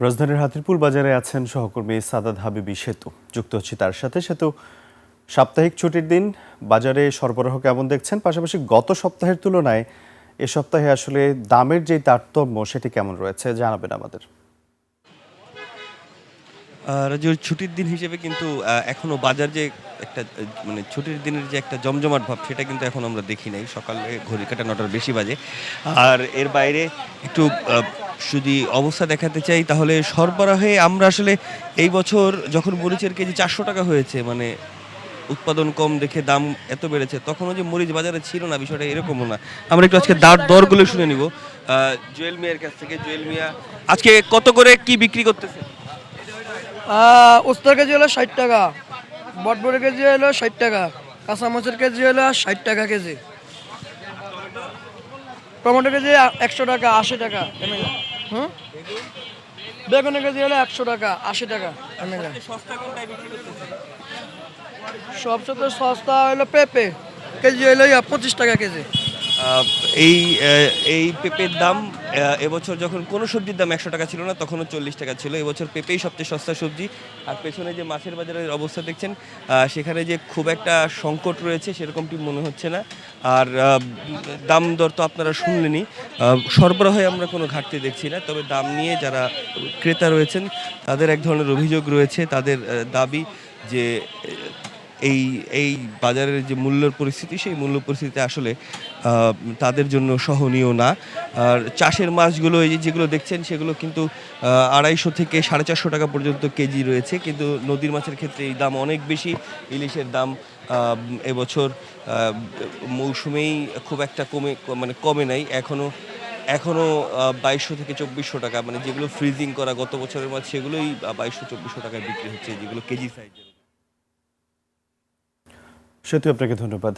রাজধানীর হাতিরপুল বাজারে আছেন সহকর্মী সাদাত হাবিবি সেতু। যুক্ত হচ্ছে তার সাথে। সেতু, সাপ্তাহিক ছুটির দিন বাজারে সরবরাহ কেমন দেখছেন? পাশাপাশি গত সপ্তাহের তুলনায় এ সপ্তাহে আসলে দামের যে তারতম্য সেটি কেমন রয়েছে জানাবেন আমাদের। রাজুর ছুটির দিন হিসেবে কিন্তু এখনো বাজার যে একটা মানে ছুটির দিনের যে একটা জমজমাট ভাব সেটা কিন্তু এখনো আমরা দেখি নাই। সকালে ঘড়ির কাঁটা ৯টার বেশি বাজে। আর এর বাইরে একটু আ যদি অবস্থা দেখাতে চাই তাহলে সরবরাহে আমরা আসলে এই বছর যখন মরিচের কেজি ৳৪০০ হয়েছে, মানে উৎপাদন কম দেখে দাম এত বেড়েছে, তখনও যে মরিচ বাজারে ছিল না বিষয়টা এরকমও না। আমরা একটু আজকে দরগুলো শুনে নিব জুয়েল মিয়ার কাছ থেকে। জুয়েল মিয়া, আজকে কত করে কি বিক্রি করতেছেন? উস্তার কেজি হলো ৬০ টাকা, বটবড়ি কেজি হলো ৬০ টাকা, কাঁচামরিচের কেজি হলো ৬০ টাকা কেজি, টমেটো কেজি ১০০ টাকা, ৮০ টাকা এমএল। হুম, বেগুনের কেজি হলো ১০০ টাকা, ৮০ টাকা এমএল। সবচেয়ে সস্তা হলো পেঁপে, কেজি হলো ২৫ টাকা কেজি। আহ, এই এই পেঁপের দাম এবছর যখন কোনো সবজির দাম ১০০ টাকা ছিল না তখনও ৪০ টাকা ছিল। এবছর পেঁপেই সবচেয়ে সস্তা সবজি। আর পেছনে যে মাছের বাজারের অবস্থা দেখছেন, সেখানে যে খুব একটা সংকট রয়েছে সেরকমটি মনে হচ্ছে না। আর দাম দর তো আপনারা শুনলেনই। সরবরাহে আমরা কোনো ঘাটতি দেখছি না, তবে দাম নিয়ে যারা ক্রেতা রয়েছেন তাদের এক ধরনের অভিযোগ রয়েছে। তাদের দাবি যে এই এই বাজারের যে মূল্যর পরিস্থিতি, সেই মূল্য পরিস্থিতি আসলে তাদের জন্য সহনীয় না। আর চাষের মাছগুলো এই যে যেগুলো দেখছেন সেগুলো কিন্তু ২৫০ থেকে ৪৫০ টাকা পর্যন্ত কেজি রয়েছে, কিন্তু নদীর মাছের ক্ষেত্রে এই দাম অনেক বেশি। ইলিশের দাম এবছর মৌসুমেই খুব একটা কমে নাই, এখনও ২২০০ থেকে ২৪০০ টাকা, মানে যেগুলো ফ্রিজিং করা গত বছরের মাছ সেগুলোই ২২০০-২৪০০ টাকায় বিক্রি হচ্ছে, যেগুলো কেজি সাইজের। সেতু, আপনাকে ধন্যবাদ।